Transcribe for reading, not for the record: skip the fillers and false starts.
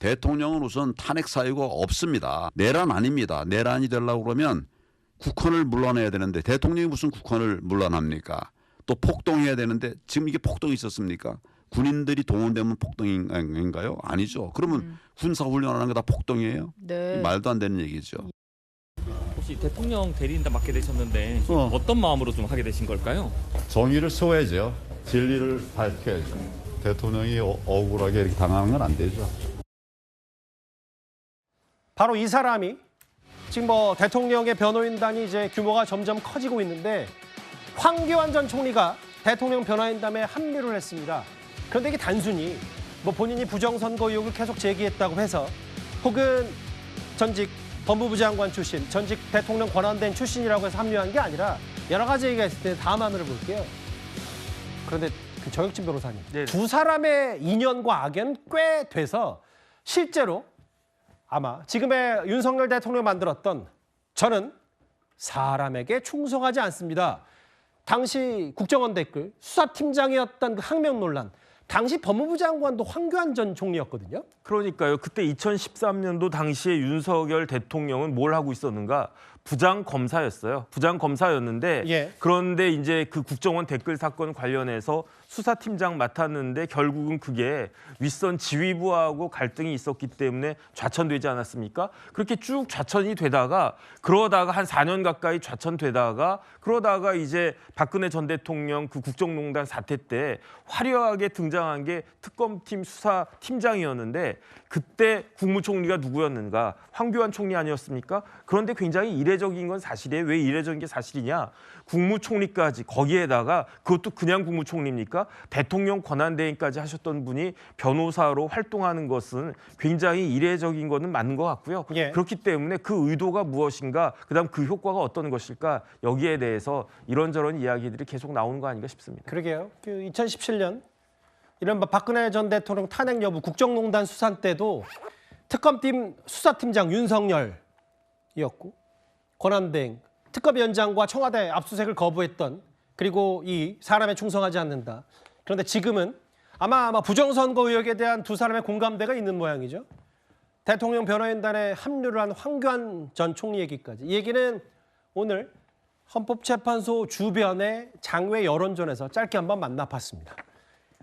대통령은 우선 탄핵 사유가 없습니다. 내란 아닙니다. 내란이 되려고 그러면 국헌을 물러내야 되는데 대통령이 무슨 국헌을 물러납니까? 또 폭동해야 되는데 지금 이게 폭동이 있었습니까? 군인들이 동원되면 폭동인가요? 아니죠. 그러면 군사훈련하는 게 다 폭동이에요? 네. 말도 안 되는 얘기죠. 혹시 대통령 대리인단 맡게 되셨는데 어떤 마음으로 좀 하게 되신 걸까요? 정의를 세워야죠. 진리를 밝혀야죠. 대통령이 억울하게 이렇게 당하는 건 안 되죠. 바로 이 사람이 지금 대통령의 변호인단이 이제 규모가 점점 커지고 있는데 황교안 전 총리가 대통령 변호인단에 합류를 했습니다. 그런데 이게 단순히 본인이 부정선거 의혹을 계속 제기했다고 해서 혹은 전직 법무부 장관 출신, 전직 대통령 권한대행 출신이라고 해서 합류한 게 아니라 여러 가지 얘기가 있을 때 다음 화면을 볼게요. 그런데 그 정혁진 변호사님, 네네. 두 사람의 인연과 악연 꽤 돼서 실제로 아마 지금의 윤석열 대통령이 만들었던 저는 사람에게 충성하지 않습니다. 당시 국정원 댓글 수사팀장이었던 그 항명 논란, 당시 법무부 장관도 황교안 전 총리였거든요. 그러니까요. 그때 2013년도 당시에 윤석열 대통령은 뭘 하고 있었는가? 부장검사였어요. 부장검사였는데 예. 그런데 이제 그 국정원 댓글 사건 관련해서 수사팀장 맡았는데 결국은 그게 윗선 지휘부하고 갈등이 있었기 때문에 좌천되지 않았습니까? 그렇게 쭉 좌천이 되다가 그러다가 한 4년 가까이 좌천되다가 그러다가 이제 박근혜 전 대통령 그 국정농단 사태 때 화려하게 등장한 게 특검팀 수사팀장이었는데 그때 국무총리가 누구였는가? 황교안 총리 아니었습니까? 그런데 굉장히 이례적인 건 사실이에요. 왜 이례적인 게 사실이냐? 국무총리까지 거기에다가 그것도 그냥 국무총리입니까? 대통령 권한대행까지 하셨던 분이 변호사로 활동하는 것은 굉장히 이례적인 거는 맞는 것 같고요. 예. 그렇기 때문에 그 의도가 무엇인가, 그다음 그 효과가 어떤 것일까 여기에 대해서 이런저런 이야기들이 계속 나오는 거 아닌가 싶습니다. 그러게요. 그 2017년 이른바 박근혜 전 대통령 탄핵 여부 국정농단 수사 때도 특검팀 수사팀장 윤석열이었고 권한대행 특검위원장과 청와대 압수수색을 거부했던 그리고 이 사람에 충성하지 않는다. 그런데 지금은 아마 부정선거 의혹에 대한 두 사람의 공감대가 있는 모양이죠. 대통령 변호인단에 합류를 한 황교안 전 총리 얘기까지. 이 얘기는 오늘 헌법재판소 주변의 장외 여론전에서 짧게 한번 만나봤습니다.